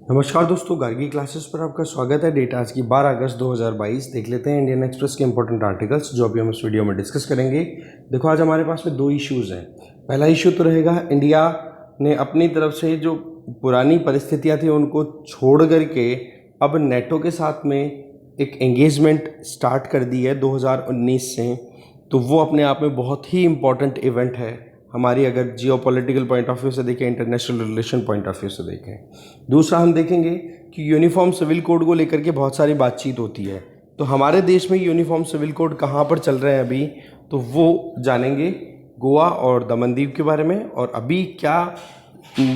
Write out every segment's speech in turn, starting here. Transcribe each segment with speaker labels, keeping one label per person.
Speaker 1: नमस्कार दोस्तों, गार्गी क्लासेस पर आपका स्वागत है। डेट आज की 12 अगस्त 2022। देख लेते हैं इंडियन एक्सप्रेस के इंपॉर्टेंट आर्टिकल्स जो अभी हम इस वीडियो में डिस्कस करेंगे। देखो, आज हमारे पास में दो इश्यूज़ हैं। पहला इशू तो रहेगा इंडिया ने अपनी तरफ से जो पुरानी परिस्थितियां थी उनको छोड़ करके अब नेटो के साथ में एक एंगेजमेंट स्टार्ट कर दी है 2019 से। तो वो अपने आप में बहुत ही इम्पॉर्टेंट इवेंट है हमारी, अगर जियोपॉलिटिकल पॉइंट ऑफ व्यू से देखें, international relation point of view से देखें। दूसरा हम देखेंगे कि यूनिफॉर्म सिविल कोड को लेकर के बहुत सारी बातचीत होती है। तो हमारे देश में यूनिफॉर्म सिविल कोड कहाँ पर चल रहे हैं अभी, तो वो जानेंगे गोवा और दमन दीव के बारे में, और अभी क्या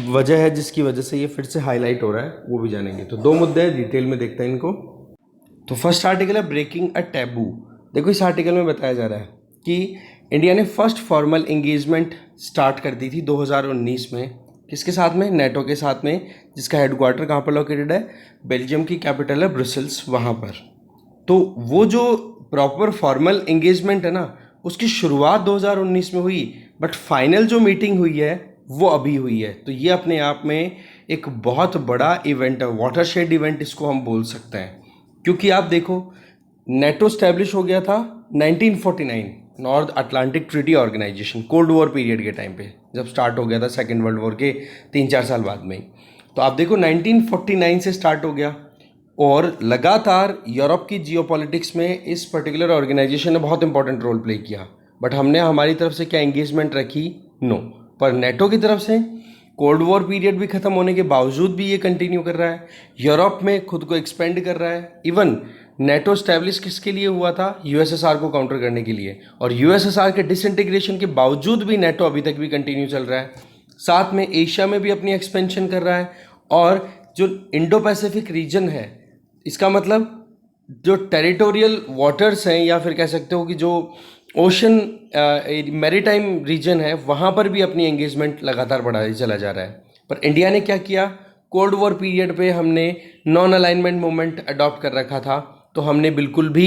Speaker 1: वजह है जिसकी वजह से ये फिर से हाईलाइट हो रहा है वो भी जानेंगे। तो दो मुद्दे हैं, डिटेल में देखते हैं इनको। तो फर्स्ट आर्टिकल है ब्रेकिंग अ टैबू। देखो, इस आर्टिकल में बताया जा रहा है कि इंडिया ने फर्स्ट फॉर्मल एंगेजमेंट स्टार्ट कर दी थी 2019 में। किसके साथ में? नेटो के साथ में, जिसका हेडक्वार्टर कहाँ पर लोकेटेड है? बेल्जियम की कैपिटल है ब्रुसेल्स, वहाँ पर। तो वो जो प्रॉपर फॉर्मल एंगेजमेंट है ना, उसकी शुरुआत 2019 में हुई, बट फाइनल जो मीटिंग हुई है वो अभी हुई है। तो ये अपने आप में एक बहुत बड़ा इवेंट है, वाटरशेड इवेंट इसको हम बोल सकते हैं। क्योंकि आप देखो, नेटो स्टैब्लिश हो गया था 1949, North Atlantic Treaty Organization, cold war period के टाइम पे जब स्टार्ट हो गया था, सेकेंड वर्ल्ड वॉर के 3-4 साल बाद में ही। तो आप देखो 1949 से स्टार्ट हो गया, और लगातार यूरोप की जियोपॉलिटिक्स में इस पर्टिकुलर ऑर्गेनाइजेशन ने बहुत इंपॉर्टेंट रोल प्ले किया। बट हमने हमारी तरफ से क्या एंगेजमेंट रखी? नो। पर नेटो की तरफ से कोल्ड वॉर पीरियड भी खत्म होने के बावजूद भी ये कंटिन्यू कर रहा है, यूरोप में खुद को एक्सपेंड कर रहा है। इवन नेटो स्टैब्लिश किसके लिए हुआ था? यूएसएसआर को काउंटर करने के लिए, और यूएसएसआर के डिसइंटीग्रेशन के बावजूद भी नेटो अभी तक भी कंटिन्यू चल रहा है। साथ में एशिया में भी अपनी एक्सपेंशन कर रहा है, और जो इंडो पैसिफिक रीजन है, इसका मतलब जो टेरिटोरियल वाटर्स हैं, या फिर कह सकते हो कि जो ओशन मैरीटाइम रीजन है, वहाँ पर भी अपनी एंगेजमेंट लगातार बढ़ाते चला जा रहा है। पर इंडिया ने क्या किया? कोल्ड वॉर पीरियड पे हमने नॉन अलाइनमेंट मूवमेंट अडॉप्ट कर रखा था, तो हमने बिल्कुल भी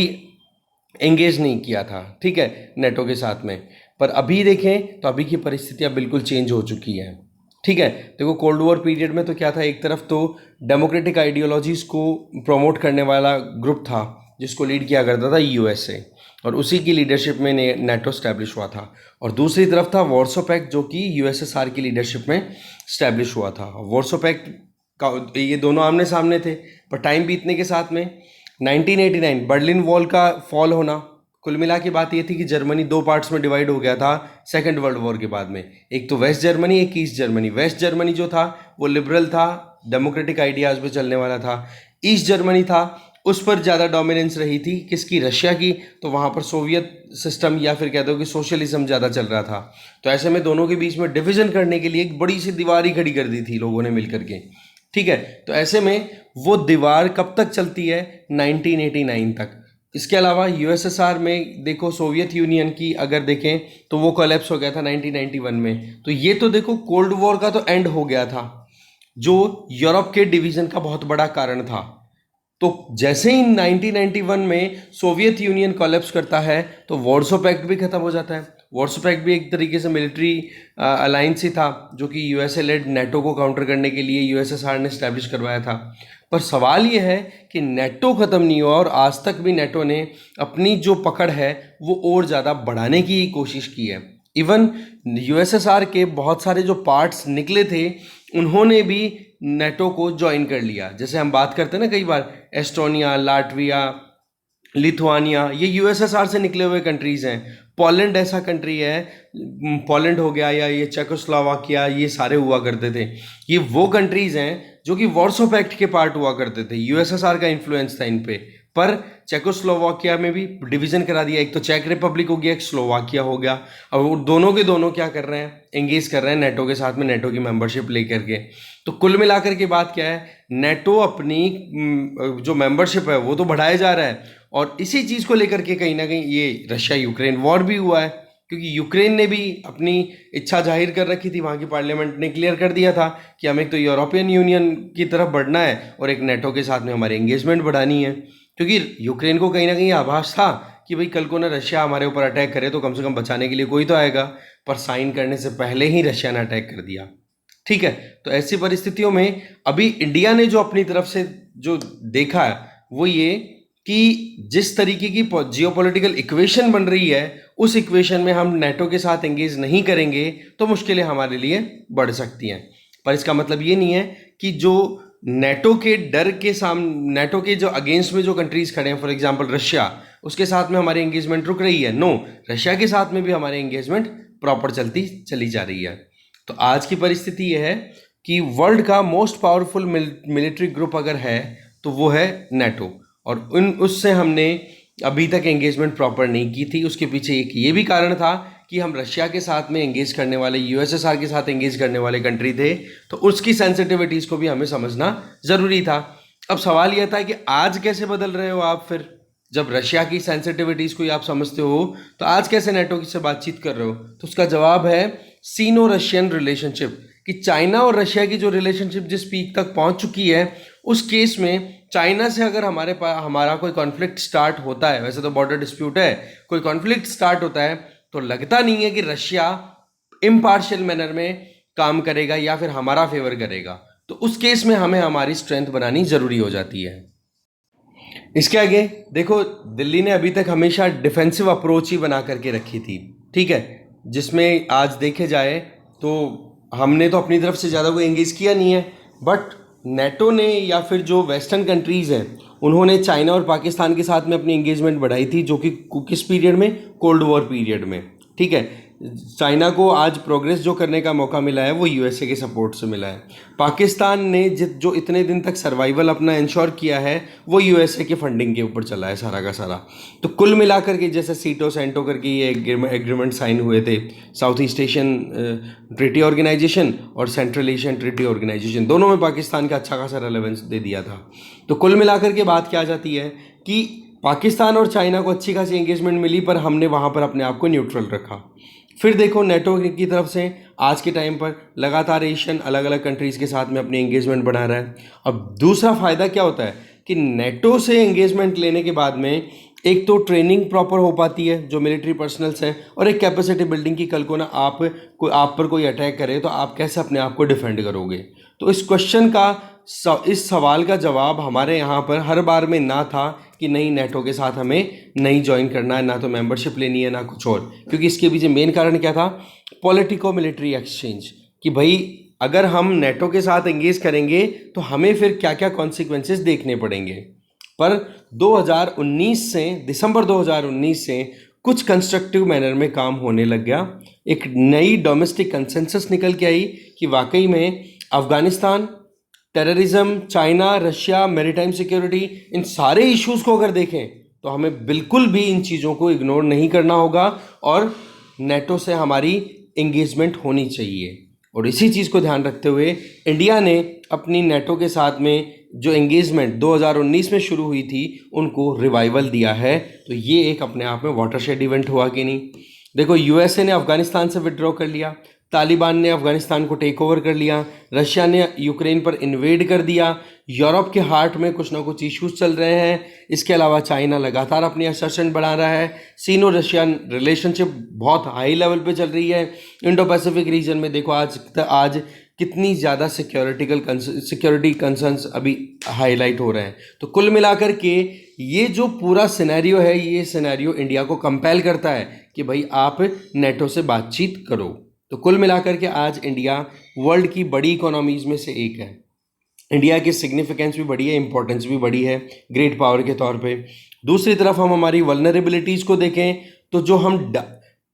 Speaker 1: एंगेज नहीं किया था, ठीक है, नेटो के साथ में। पर अभी देखें तो अभी की परिस्थितियाँ बिल्कुल चेंज हो चुकी हैं, ठीक है। देखो, कोल्ड वॉर पीरियड में तो क्या था, एक तरफ तो डेमोक्रेटिक आइडियोलॉजीज़ को प्रमोट करने वाला ग्रुप था जिसको लीड किया करता था यूएसए, और उसी की लीडरशिप में नेटो स्टैब्लिश हुआ था। और दूसरी तरफ था वार्सो पैक्ट, जो कि यूएसएसआर की लीडरशिप में स्टैब्लिश हुआ था। वार्सो पैक्ट का ये दोनों आमने सामने थे, पर टाइम बीतने के साथ में 1989 बर्लिन वॉल का फॉल होना, कुल मिला के बात ये थी कि जर्मनी दो पार्ट्स में डिवाइड हो गया था सेकेंड वर्ल्ड वॉर के बाद में। एक तो वेस्ट जर्मनी, एक ईस्ट जर्मनी। वेस्ट जर्मनी जो था वो लिबरल था, डेमोक्रेटिक आइडियाज़ पे चलने वाला था। ईस्ट जर्मनी था, उस पर ज़्यादा डोमिनेंस रही थी किसकी? रशिया की। तो वहाँ पर सोवियत सिस्टम, या फिर कह दो कि सोशलिज्म ज़्यादा चल रहा था। तो ऐसे में दोनों के बीच में डिवीज़न करने के लिए एक बड़ी सी दीवार ही खड़ी कर दी थी लोगों ने मिलकर के, ठीक है। तो ऐसे में वो दीवार कब तक चलती है? 1989 तक। इसके अलावा यूएसएसआर में देखो, सोवियत यूनियन की अगर देखें तो वो कोलैप्स हो गया था 1991 में। तो ये तो देखो कोल्ड वॉर का तो एंड हो गया था, जो यूरोप के डिवीजन का बहुत बड़ा कारण था। तो जैसे ही 1991 में सोवियत यूनियन कोलैप्स करता है तो वार्सो पैक्ट भी खत्म हो जाता है। वार्सो पैक्ट भी एक तरीके से मिलिट्री अलायंस ही था, जो कि यूएसए लेड नेटो को काउंटर करने के लिए यूएसएसआर ने स्टैब्लिश करवाया था। पर सवाल ये है कि नेटो ख़त्म नहीं हुआ, और आज तक भी नेटो ने अपनी जो पकड़ है वो और ज़्यादा बढ़ाने की कोशिश की है। इवन यूएसएसआर के बहुत सारे जो पार्ट्स निकले थे, उन्होंने भी नेटो को ज्वाइन कर लिया। जैसे हम बात करते हैं ना कई बार, एस्टोनिया, लाटविया, लिथुआनिया, ये यूएसएसआर से निकले हुए कंट्रीज़ हैं। पोलैंड ऐसा कंट्री है, पोलैंड हो गया, या ये चेकोस्लोवाकिया, ये सारे हुआ करते थे। ये वो कंट्रीज़ हैं जो कि वार्सो पैक्ट के पार्ट हुआ करते थे। यूएसएसआर का इन्फ्लुएंस था इन पे, पर चेकोस्लोवाकिया में भी डिवीज़न करा दिया। एक तो चेक रिपब्लिक हो गया, एक स्लोवाकिया हो गया। और वो दोनों के दोनों क्या कर रहे हैं? एंगेज कर रहे हैं नेटो के साथ में, नेटो की मेंबरशिप लेकर के। तो कुल मिलाकर के बात क्या है, नेटो अपनी जो मेंबरशिप है वो तो बढ़ाया जा रहा है, और इसी चीज़ को लेकर के कहीं ना कहीं ये रशिया यूक्रेन वॉर भी हुआ है, क्योंकि यूक्रेन ने भी अपनी इच्छा जाहिर कर रखी थी। वहाँ की पार्लियामेंट ने क्लियर कर दिया था कि हमें एक तो यूरोपियन यूनियन की तरफ बढ़ना है, और एक नेटो के साथ में हमारी एंगेजमेंट बढ़ानी है। क्योंकि यूक्रेन को कहीं ना कहीं आभास था कि भाई कल को ना रशिया हमारे ऊपर अटैक करे तो कम से कम बचाने के लिए कोई तो आएगा। पर साइन करने से पहले ही रशिया ने अटैक कर दिया। ठीक है, तो ऐसी परिस्थितियों में अभी इंडिया ने जो अपनी तरफ से जो देखा है वो ये कि जिस तरीके की जियोपॉलिटिकल इक्वेशन बन रही है उस इक्वेशन में हम नेटो के साथ एंगेज नहीं करेंगे तो मुश्किलें हमारे लिए बढ़ सकती हैं। पर इसका मतलब ये नहीं है कि जो नेटो के डर के सामने, नेटो के जो अगेंस्ट में जो कंट्रीज खड़े हैं, फॉर एग्जांपल रशिया, उसके साथ में हमारी एंगेजमेंट रुक रही है। नो, रशिया के साथ में भी हमारी एंगेजमेंट प्रॉपर चलती चली जा रही है। तो आज की परिस्थिति यह है कि वर्ल्ड का मोस्ट पावरफुल मिलिट्री ग्रुप अगर है तो वो है नेटो, और उससे हमने अभी तक एंगेजमेंट प्रॉपर नहीं की थी। उसके पीछे एक ये भी कारण था कि हम रशिया के साथ में एंगेज करने वाले, यूएसएसआर के साथ एंगेज करने वाले कंट्री थे, तो उसकी सेंसिटिविटीज़ को भी हमें समझना ज़रूरी था। अब सवाल यह था कि आज कैसे बदल रहे हो आप फिर, जब रशिया की सेंसिटिविटीज़ को ही आप समझते हो तो आज कैसे नेटो से बातचीत कर रहे हो? तो उसका जवाब है सीनो रशियन रिलेशनशिप, कि चाइना और रशिया की जो रिलेशनशिप जिस पीक तक पहुंच चुकी है, उस केस में चाइना से अगर हमारा कोई कॉन्फ्लिक्ट स्टार्ट होता है, वैसे तो बॉर्डर डिस्प्यूट है, कोई कॉन्फ्लिक्ट स्टार्ट होता है तो लगता नहीं है कि रशिया इम्पार्शियल मैनर में काम करेगा या फिर हमारा फेवर करेगा। तो उस केस में हमें हमारी स्ट्रेंथ बनानी ज़रूरी हो जाती है। इसके आगे देखो, दिल्ली ने अभी तक हमेशा डिफेंसिव अप्रोच ही बना करके रखी थी, ठीक है, जिसमें आज देखे जाए तो हमने तो अपनी तरफ से ज़्यादा कोई एंगेज किया नहीं है, बट नेटो ने या फिर जो वेस्टर्न कंट्रीज़ हैं उन्होंने चाइना और पाकिस्तान के साथ में अपनी एंगेजमेंट बढ़ाई थी, जो कि किस पीरियड में, कोल्ड वॉर पीरियड में, ठीक है। चाइना को आज प्रोग्रेस जो करने का मौका मिला है वो यूएसए के सपोर्ट से मिला है। पाकिस्तान ने जो इतने दिन तक सर्वाइवल अपना इंश्योर किया है वो यूएसए के फंडिंग के ऊपर चला है सारा का सारा। तो कुल मिलाकर के जैसे सीटो सेंटो करके ये एग्रीमेंट साइन हुए थे, South East Asian Treaty Organization और सेंट्रल एशियन ट्रीटी ऑर्गेनाइजेशन, दोनों में पाकिस्तान का अच्छा खासा रेलेवेंस दे दिया था। तो कुल मिलाकर के बात क्या आ जाती है कि पाकिस्तान और चाइना को अच्छी खासी एंगेजमेंट मिली, पर हमने वहाँ पर अपने आप को न्यूट्रल रखा। फिर देखो, नेटो की तरफ से आज के टाइम पर लगातार एशियन अलग अलग कंट्रीज़ के साथ में अपनी एंगेजमेंट बढ़ा रहा है। अब दूसरा फ़ायदा क्या होता है कि नेटो से एंगेजमेंट लेने के बाद में एक तो ट्रेनिंग प्रॉपर हो पाती है जो मिलिट्री पर्सनल्स हैं, और एक कैपेसिटी बिल्डिंग की, कल को ना आप पर कोई अटैक करे तो आप कैसे अपने आप को डिफेंड करोगे। तो इस क्वेश्चन का, इस सवाल का जवाब हमारे यहाँ पर हर बार में ना था कि नहीं नेटो के साथ हमें नहीं ज्वाइन करना है, ना तो मेंबरशिप लेनी है, ना कुछ और, क्योंकि इसके पीछे मेन कारण क्या था, पॉलिटिको मिलिट्री एक्सचेंज, कि भाई अगर हम नेटो के साथ एंगेज करेंगे तो हमें फिर क्या क्या कॉन्सिक्वेंसेस देखने पड़ेंगे। पर 2019 से, दिसंबर 2019 से कुछ कंस्ट्रक्टिव मैनर में काम होने लग गया। एक नई डोमेस्टिक कंसेंसस निकल के आई कि वाकई में Afghanistan, terrorism, China, Russia, maritime security, इन सारे इश्यूज़ को अगर देखें तो हमें बिल्कुल भी इन चीज़ों को इग्नोर नहीं करना होगा और नेटो से हमारी एंगेजमेंट होनी चाहिए। और इसी चीज़ को ध्यान रखते हुए इंडिया ने अपनी नेटो के साथ में जो एंगेजमेंट 2019 में शुरू हुई थी उनको रिवाइवल दिया है। तो ये एक अपने आप में वाटरशेड इवेंट हुआ कि नहीं। देखो, यूएसए ने अफगानिस्तान से विड्रॉ कर लिया, तालिबान ने अफगानिस्तान को टेक ओवर कर लिया, रशिया ने यूक्रेन पर इन्वेड कर दिया, यूरोप के हार्ट में कुछ ना कुछ इश्यूज चल रहे हैं। इसके अलावा चाइना लगातार अपनी असर्शन बढ़ा रहा है, सीनो रशियन रिलेशनशिप बहुत हाई लेवल पे चल रही है। इंडो पैसिफिक रीजन में देखो आज कितनी ज़्यादा सिक्योरिटी कंसर्न्स अभी हाईलाइट हो रहे हैं। तो कुल मिलाकर के ये जो पूरा सिनेरियो है, ये सिनेरियो इंडिया को कंपेल करता है कि भाई आप नेटो से बातचीत करो। तो कुल मिलाकर के आज इंडिया वर्ल्ड की बड़ी इकोनॉमीज़ में से एक है। इंडिया की सिग्निफिकेंस भी बढ़ी है, इंपॉर्टेंस भी बढ़ी है ग्रेट पावर के तौर पे। दूसरी तरफ हम हमारी वल्नरेबिलिटीज़ को देखें तो जो हम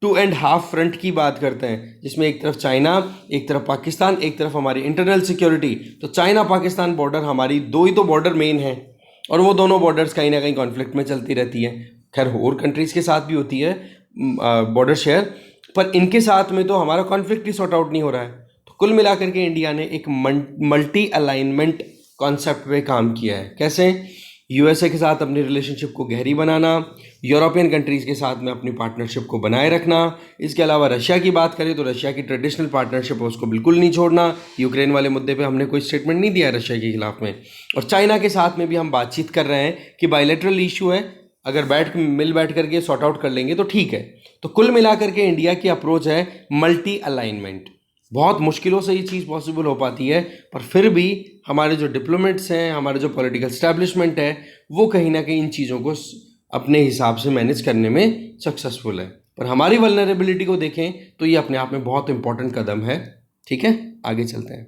Speaker 1: 2.5 फ्रंट की बात करते हैं, जिसमें एक तरफ चाइना, एक तरफ पाकिस्तान, एक तरफ हमारी इंटरनल सिक्योरिटी। तो चाइना पाकिस्तान बॉर्डर, हमारी दो ही तो बॉर्डर मेन है और वो दोनों बॉर्डर्स कहीं ना कहीं कॉन्फ्लिक्ट में चलती रहती है। खैर और कंट्रीज़ के साथ भी होती है बॉर्डर शेयर, पर इनके साथ में तो हमारा कॉन्फ्लिक्ट ही सॉर्ट आउट नहीं हो रहा है। तो कुल मिलाकर के इंडिया ने एक मल्टी अलाइनमेंट कॉन्सेप्ट पे काम किया है। कैसे? यूएसए के साथ अपनी रिलेशनशिप को गहरी बनाना, यूरोपियन कंट्रीज़ के साथ में अपनी पार्टनरशिप को बनाए रखना। इसके अलावा रशिया की बात करें तो रशिया की ट्रेडिशनल पार्टनरशिप है उसको बिल्कुल नहीं छोड़ना। यूक्रेन वाले मुद्दे पे हमने कोई स्टेटमेंट नहीं दिया रशिया के खिलाफ में। और चाइना के साथ में भी हम बातचीत कर रहे हैं कि बायलैटरल इशू है, अगर मिल बैठ करके सॉर्ट आउट कर लेंगे तो ठीक है। तो कुल मिलाकर के इंडिया की अप्रोच है मल्टी अलाइनमेंट, बहुत मुश्किलों से ये चीज़ पॉसिबल हो पाती है, पर फिर भी हमारे जो डिप्लोमेट्स हैं, हमारे जो पॉलिटिकल स्टैब्लिशमेंट है, वो कहीं ना कहीं इन चीज़ों को अपने हिसाब से मैनेज करने में सक्सेसफुल है। पर हमारी वल्नरेबिलिटी को देखें तो ये अपने आप में बहुत इंपॉर्टेंट कदम है। ठीक है, आगे चलते हैं।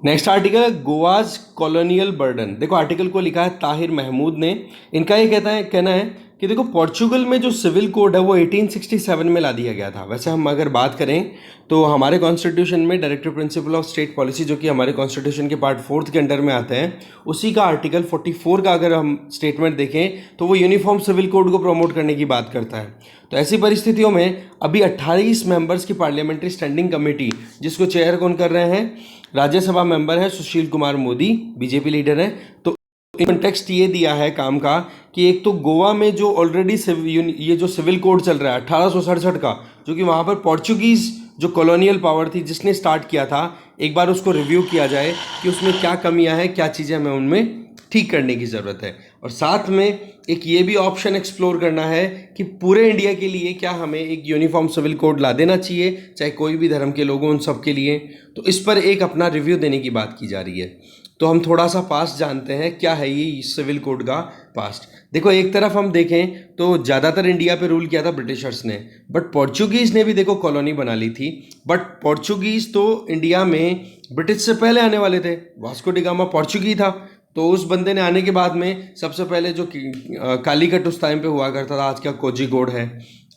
Speaker 1: नेक्स्ट आर्टिकल है गोवाज कॉलोनियल बर्डन। देखो आर्टिकल को लिखा है ताहिर महमूद ने। इनका ये कहना है कि देखो पोर्चुगल में जो सिविल कोड है वो 1867 में ला दिया गया था। वैसे हम अगर बात करें तो हमारे कॉन्स्टिट्यूशन में directive principle of state policy, जो कि हमारे कॉन्स्टिट्यूशन के पार्ट 4 के अंडर में आते हैं, उसी का आर्टिकल 44 का अगर हम स्टेटमेंट देखें तो वो यूनिफॉर्म सिविल कोड को प्रमोट करने की बात करता है। तो ऐसी परिस्थितियों में अभी 28 मेंबर्स की पार्लियामेंट्री स्टैंडिंग कमेटी, जिसको चेयर कौन कर रहे हैं, राज्यसभा मेंबर है सुशील कुमार मोदी, बीजेपी लीडर है। तो कॉन्टेक्स्ट ये दिया है काम का कि एक तो गोवा में जो ऑलरेडी ये जो सिविल कोड चल रहा है 1867 का, जो कि वहाँ पर पोर्चुगीज़ जो कॉलोनियल पावर थी जिसने स्टार्ट किया था, एक बार उसको रिव्यू किया जाए कि उसमें क्या कमियां हैं, क्या चीज़ें हमें उनमें ठीक करने की ज़रूरत है। और साथ में एक ये भी ऑप्शन एक्सप्लोर करना है कि पूरे इंडिया के लिए क्या हमें एक यूनिफॉर्म सिविल कोड ला देना चाहिए, चाहे कोई भी धर्म के लोग हों, उन सब के लिए। तो इस पर एक अपना रिव्यू देने की बात की जा रही है। तो हम थोड़ा सा पास्ट जानते हैं, क्या है ये सिविल कोड का पास्ट। देखो एक तरफ हम देखें तो ज़्यादातर इंडिया पे रूल किया था ब्रिटिशर्स ने, बट पोर्चुगीज़ ने भी देखो कॉलोनी बना ली थी। बट पोर्चुगीज़ तो इंडिया में ब्रिटिश से पहले आने वाले थे। वास्को डी गामा पोर्चुगी था, तो उस बंदे ने आने के बाद में सबसे पहले जो कालीकट उस टाइम पे हुआ करता था, आज क्या कोझिकोड है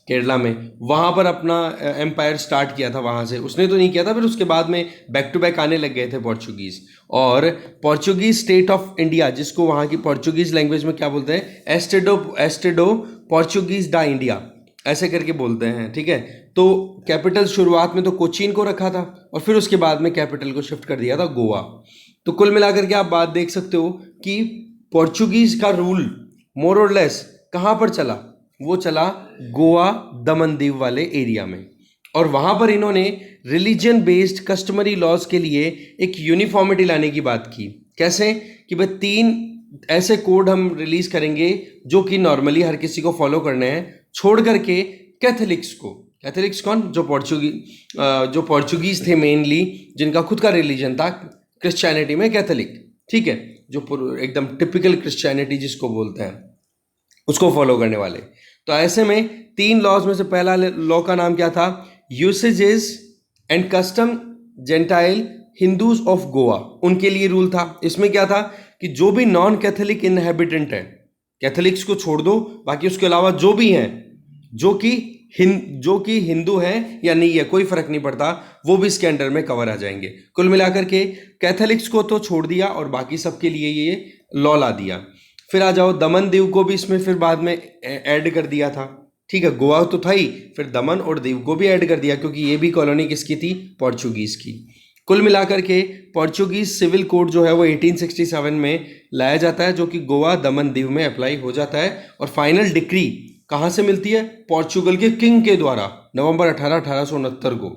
Speaker 1: केरला में, वहाँ पर अपना एम्पायर स्टार्ट किया था। वहाँ से उसने तो नहीं किया था, फिर उसके बाद में बैक टू बैक आने लग गए थे पोर्चुगीज़। और पोर्चुगीज स्टेट ऑफ इंडिया, जिसको वहाँ की पोर्चुगीज लैंग्वेज में क्या बोलते हैं, एस्टेडो पोर्चुगीज डा इंडिया, ऐसे करके बोलते हैं। ठीक है, तो कैपिटल शुरुआत में तो कोचीन को रखा था और फिर उसके बाद में कैपिटल को शिफ्ट कर दिया था गोवा। तो कुल मिलाकर के आप बात देख सकते हो कि पोर्चुगीज का रूल मोर और लेस कहाँ पर चला, वो चला गोवा दमन दीव वाले एरिया में। और वहाँ पर इन्होंने रिलीजन बेस्ड कस्टमरी लॉज के लिए एक यूनिफॉर्मिटी लाने की बात की। कैसे कि भाई 3 ऐसे कोड हम रिलीज करेंगे जो कि नॉर्मली हर किसी को फॉलो करने हैं, छोड़ करके कैथोलिक्स को। कैथोलिक्स कौन, जो पोर्चुगीज थे मेनली, जिनका खुद का रिलीजन था क्रिश्चियनिटी में कैथोलिक। ठीक है, जो एकदम टिपिकल क्रिश्चियनिटी जिसको बोलते हैं, उसको फॉलो करने वाले। तो ऐसे में 3 लॉज में से पहला लॉ का नाम क्या था, usages and custom gentile Hindus of Goa, उनके लिए रूल था। इसमें क्या था कि जो भी नॉन कैथोलिक इनहेबिटेंट है, कैथोलिक्स को छोड़ दो, बाकी उसके अलावा जो भी हैं, जो कि हिंदू हैं या नहीं है, कोई फर्क नहीं पड़ता, वो भी इसके अंडर में कवर आ जाएंगे। कुल मिलाकर के कैथोलिक्स को तो छोड़ दिया और बाकी सबके लिए ये लॉ ला दिया। फिर आ जाओ दमन दीव को भी इसमें फिर बाद में ऐड कर दिया था। ठीक है, गोवा तो था ही, फिर दमन और दीव को भी ऐड कर दिया, क्योंकि ये भी कॉलोनी किसकी थी, पोर्चुगीज की। कुल मिलाकर के पोर्चुगीज सिविल कोड जो है वो 1867 में लाया जाता है, जो कि गोवा दमन दीव में अप्लाई हो जाता है। और फाइनल डिक्री कहाँ से मिलती है, पोर्चुगल के किंग के द्वारा नवंबर 1869 को।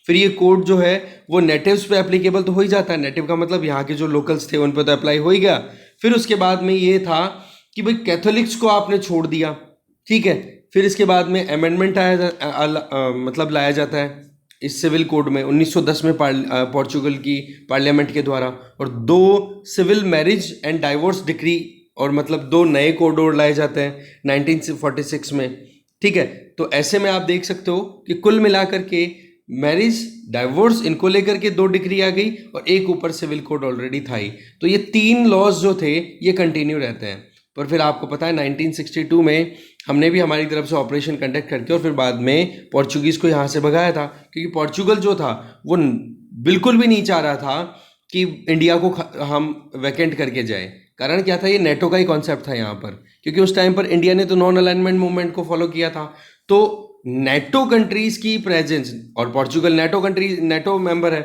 Speaker 1: फिर ये कोड जो है वो नेटिव्स पे एप्लीकेबल तो हो ही जाता है, नेटिव का मतलब यहाँ के जो लोकल्स थे उन पर तो अप्लाई हो ही गया। फिर उसके बाद में ये था कि भाई कैथोलिक्स को आपने छोड़ दिया, ठीक है। फिर इसके बाद में अमेंडमेंट मतलब लाया जाता है इस सिविल कोड में 1910 में पोर्चुगल की पार्लियामेंट के द्वारा, और 2 civil marriage and divorce decree, और मतलब 2 नए कोड और लाए जाते हैं 1946 में। ठीक है, तो ऐसे में आप देख सकते हो कि कुल मिलाकर के मैरिज डाइवोर्स इनको लेकर के 2 डिक्री आ गई और एक ऊपर सिविल कोड ऑलरेडी था ही। तो ये 3 लॉज जो थे ये कंटिन्यू रहते हैं। पर फिर आपको पता है 1962 में हमने भी हमारी तरफ से ऑपरेशन कंडक्ट करके और फिर बाद में पोर्चुगीज को यहाँ से भगाया था, क्योंकि पोर्चुगल जो था वो बिल्कुल भी नहीं चाह रहा था कि इंडिया को हम वैकेंट करके जाए। कारण क्या था, ये नेटो का ही कॉन्सेप्ट था यहाँ पर, क्योंकि उस टाइम पर इंडिया ने तो नॉन अलाइनमेंट मूवमेंट को फॉलो किया था। तो नेटो कंट्रीज की प्रेजेंस, और पोर्चुगल नेटो मेंबर है,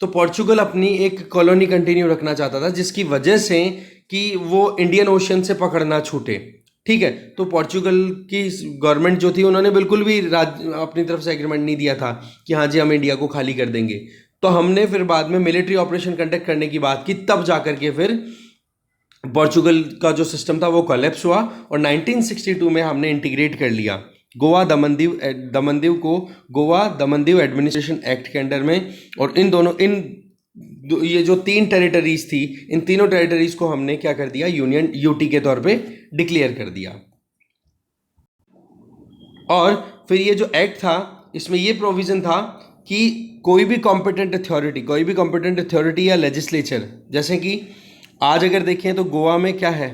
Speaker 1: तो पोर्चुगल अपनी एक कॉलोनी कंटिन्यू रखना चाहता था, जिसकी वजह से कि वो इंडियन ओशन से पकड़ ना छूटे। ठीक है, तो पोर्चुगल की गवर्नमेंट जो थी उन्होंने बिल्कुल भी अपनी तरफ से एग्रीमेंट नहीं दिया था कि हाँ जी हम इंडिया को खाली कर देंगे। तो हमने फिर बाद में मिलिट्री ऑपरेशन कंडक्ट करने की बात की, तब जाकर के फिर पोर्चुगल का जो सिस्टम था वो कोलैप्स हुआ और 1962 में हमने इंटीग्रेट कर लिया गोवा दमन दीव को गोवा दमन दीव एडमिनिस्ट्रेशन एक्ट के अंडर में, और ये जो 3 टेरिटरीज थी, इन तीनों टेरिटरीज को हमने क्या कर दिया, यूनियन यूटी के तौर पे डिक्लेयर कर दिया। और फिर ये जो एक्ट था, इसमें ये प्रोविजन था कि कोई भी कॉम्पिटेंट अथॉरिटी या लेजिस्लेचर, जैसे कि आज अगर देखें तो गोवा में क्या है,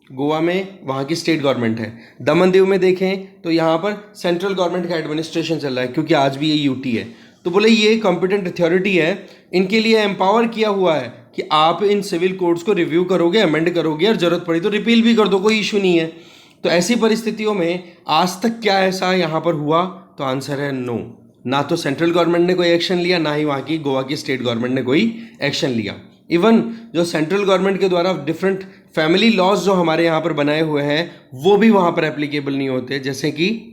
Speaker 1: गोवा में वहाँ की स्टेट गवर्नमेंट है। दमन दीव में देखें तो यहाँ पर सेंट्रल गवर्नमेंट का एडमिनिस्ट्रेशन चल रहा है, क्योंकि आज भी ये यूटी है। तो बोले ये कॉम्पिटेंट अथॉरिटी है, इनके लिए एम्पावर किया हुआ है कि आप इन सिविल कोड्स को रिव्यू करोगे, अमेंड करोगे, और जरूरत पड़ी तो रिपील भी कर दो, कोई इशू नहीं है। तो ऐसी परिस्थितियों में आज तक क्या ऐसा यहाँ पर हुआ, तो आंसर है नो। ना तो सेंट्रल गवर्नमेंट ने कोई एक्शन लिया, ना ही वहाँ की गोवा की स्टेट गवर्नमेंट ने कोई एक्शन लिया। इवन जो सेंट्रल गवर्नमेंट के द्वारा डिफरेंट फैमिली लॉज जो हमारे यहाँ पर बनाए हुए हैं, वो भी वहाँ पर एप्लीकेबल नहीं होते। जैसे कि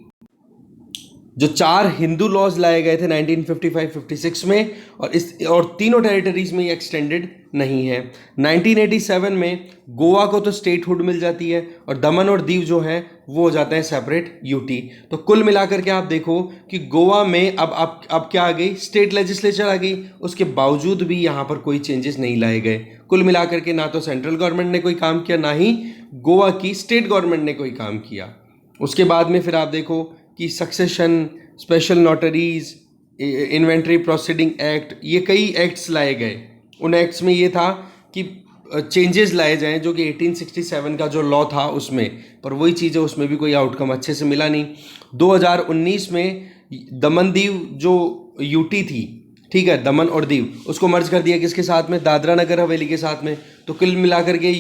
Speaker 1: जो 4 हिंदू लॉज लाए गए थे 1955-56 में, और तीनों टेरिटरीज में ये एक्सटेंडेड नहीं है। 1987 में गोवा को तो स्टेटहुड मिल जाती है, और दमन और दीव जो है वो हो जाता है सेपरेट यूटी। तो कुल मिलाकर के आप देखो कि गोवा में अब क्या आ गई, स्टेट लेजिस्लेचर आ गई, उसके बावजूद भी यहाँ पर कोई चेंजेस नहीं लाए गए। कुल मिलाकर के ना तो सेंट्रल गवर्नमेंट ने कोई काम किया, ना ही गोवा की स्टेट गवर्नमेंट ने कोई काम किया। उसके बाद में फिर आप देखो कि succession, special notaries, inventory proceeding act, ये कई एक्ट्स लाए गए। उन एक्ट्स में ये था कि चेंजेस लाए जाएं जो कि 1867 का जो लॉ था उसमें, पर वही चीज़ है, उसमें भी कोई आउटकम अच्छे से मिला नहीं। 2019 में दमन दीव जो यूटी थी, ठीक है, दमन और दीव, उसको मर्ज कर दिया किसके साथ में, दादरा नगर हवेली के साथ में। तो कुल मिलाकर के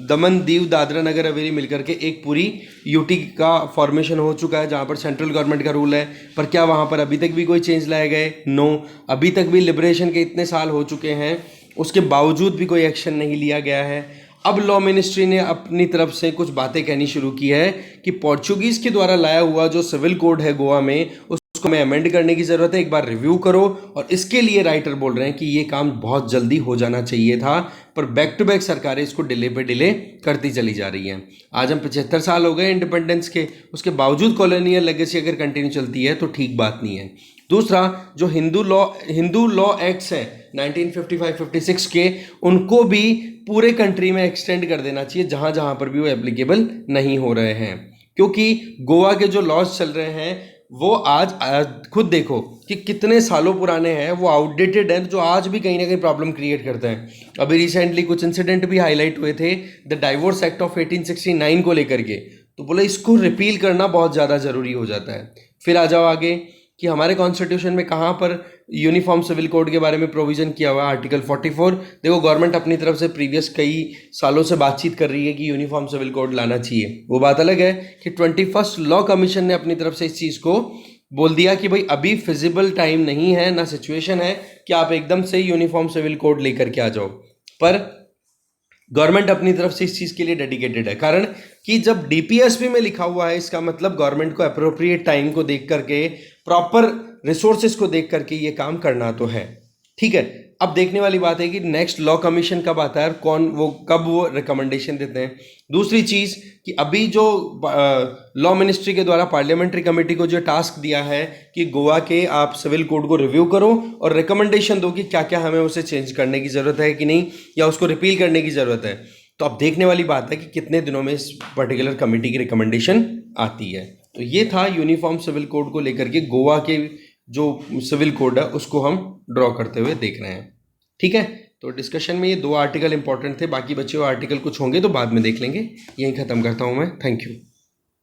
Speaker 1: दमन दीव दादरा नगर हवेली मिलकर के एक पूरी यूटी का फॉर्मेशन हो चुका है, जहाँ पर सेंट्रल गवर्नमेंट का रूल है। पर क्या वहाँ पर अभी तक भी कोई चेंज लाए गए? नो। अभी तक भी लिबरेशन के इतने साल हो चुके हैं, उसके बावजूद भी कोई एक्शन नहीं लिया गया है। अब लॉ मिनिस्ट्री ने अपनी तरफ से कुछ बातें कहनी शुरू की है कि पोर्चुगीज़ के द्वारा लाया हुआ जो सिविल कोड है गोवा में, उसको में अमेंड करने की ज़रूरत है, एक बार रिव्यू करो। और इसके लिए राइटर बोल रहे हैं कि ये काम बहुत जल्दी हो जाना चाहिए था, पर बैक टू बैक सरकारें इसको डिले पे डिले करती चली जा रही हैं। आज हम 75 साल हो गए इंडिपेंडेंस के, उसके बावजूद कॉलोनियल लेगेसी अगर कंटिन्यू चलती है तो ठीक बात नहीं है। दूसरा, जो हिंदू लॉ एक्ट्स हैं 1955-56 के, उनको भी पूरे कंट्री में एक्सटेंड कर देना चाहिए जहाँ जहाँ पर भी वो एप्लीकेबल नहीं हो रहे हैं। क्योंकि गोवा के जो लॉज चल रहे हैं वो आज खुद देखो कि कितने सालों पुराने हैं, वो आउटडेटेड हैं, जो आज भी कहीं ना कहीं प्रॉब्लम क्रिएट करते हैं। अभी रिसेंटली कुछ इंसिडेंट भी हाईलाइट हुए थे द डाइवोर्स एक्ट ऑफ 1869 को लेकर के, तो बोले इसको रिपील करना बहुत ज़्यादा ज़रूरी हो जाता है। फिर आ जाओ आगे कि हमारे कॉन्स्टिट्यूशन में कहाँ पर यूनिफॉर्म सिविल कोड के बारे में प्रोविज़न किया हुआ है, आर्टिकल 44। देखो गवर्नमेंट अपनी तरफ से प्रीवियस कई सालों से बातचीत कर रही है कि यूनिफॉर्म सिविल कोड लाना चाहिए। वो बात अलग है कि 21st लॉ कमीशन ने अपनी तरफ से इस चीज़ को बोल दिया कि भाई अभी फिजिबल टाइम नहीं है, ना सिचुएशन है कि आप एकदम से यूनिफॉर्म सिविल कोड लेकर के आ जाओ। पर गवर्नमेंट अपनी तरफ से इस चीज़ के लिए डेडिकेटेड है, कारण कि जब डीपीएसपी में लिखा हुआ है, इसका मतलब गवर्नमेंट को अप्रोप्रिएट टाइम को देख करके, प्रॉपर रिसोर्सेज को देख करके ये काम करना तो है। ठीक है, अब देखने वाली बात है कि नेक्स्ट लॉ कमीशन कब आता है और कब वो रिकमेंडेशन देते हैं। दूसरी चीज़ कि अभी जो लॉ मिनिस्ट्री के द्वारा पार्लियामेंट्री कमेटी को जो टास्क दिया है कि गोवा के आप सिविल कोड को रिव्यू करो और रिकमेंडेशन दो कि क्या क्या हमें उसे चेंज करने की ज़रूरत है कि नहीं, या उसको रिपील करने की ज़रूरत है। तो अब देखने वाली बात है कि कितने दिनों में इस पर्टिकुलर कमेटी की रिकमेंडेशन आती है। तो ये था यूनिफॉर्म सिविल कोड को लेकर के, गोवा के जो सिविल कोड है उसको हम ड्रॉ करते हुए देख रहे हैं। ठीक है, तो डिस्कशन में ये 2 आर्टिकल इंपॉर्टेंट थे, बाकी बचे हुए आर्टिकल कुछ होंगे तो बाद में देख लेंगे। यहीं ख़त्म करता हूँ मैं। Thank you.